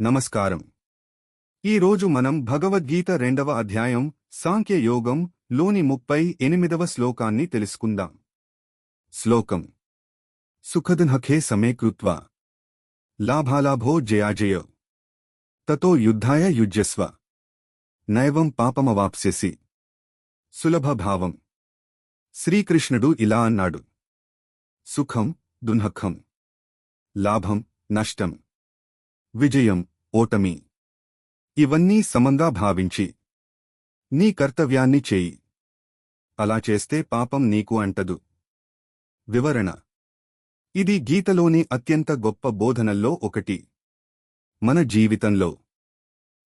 నమస్కారం. ఈరోజు మనం భగవద్గీత 2వ అధ్యాయం సాంఖ్య యోగం లోని 38వ శ్లోకాన్ని తెలుసుకుందాం. శ్లోకం: సుఖదుఃఖే సమే కృత్వా లాభాలాభో జయాజయ తతో యుద్ధాయ యుజ్యస్వ నైవం పాపమవాప్స్యసి. సులభ భావం. శ్రీకృష్ణుడు ఇలా అన్నాడు: సుఖం, దుఃఖం, లాభం, నష్టం, విజయం, ఓటమి ఇవన్నీ సమంగా భావించి నీ కర్తవ్యాన్ని చేయి. అలా చేస్తే పాపం నీకు అంటదు. వివరణ: ఇది గీతలోని అత్యంత గొప్ప బోధనల్లో ఒకటి. మన జీవితంలో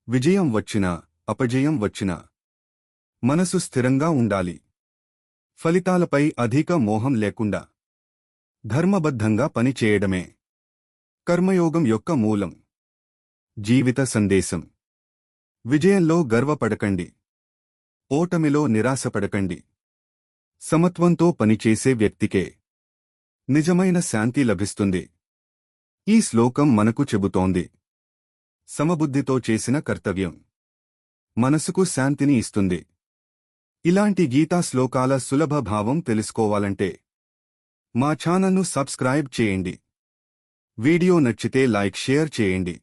విజయం వచ్చినా అపజయం వచ్చినా మనసు స్థిరంగా ఉండాలి. ఫలితాలపై అధిక మోహం లేకుండా ధర్మబద్ధంగా పనిచేయడమే కర్మయోగం యొక్క మూలం. జీవిత సందేశం: విజయంలో గర్వపడకండి, ఓటమిలో నిరాశపడకండి. సమత్వంతో పనిచేసే వ్యక్తికే నిజమైన శాంతి లభిస్తుంది. ఈ శ్లోకం మనకు చెబుతోంది, సమబుద్ధితో చేసిన కర్తవ్యం మనసుకు శాంతిని ఇస్తుంది. ఇలాంటి గీతా శ్లోకాల సులభ భావం తెలుసుకోవాలంటే మా ఛానల్ను సబ్స్క్రైబ్ చేయండి. వీడియో నచ్చితే లైక్, షేర్ చేయండి.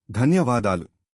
ధన్యవాదాలు.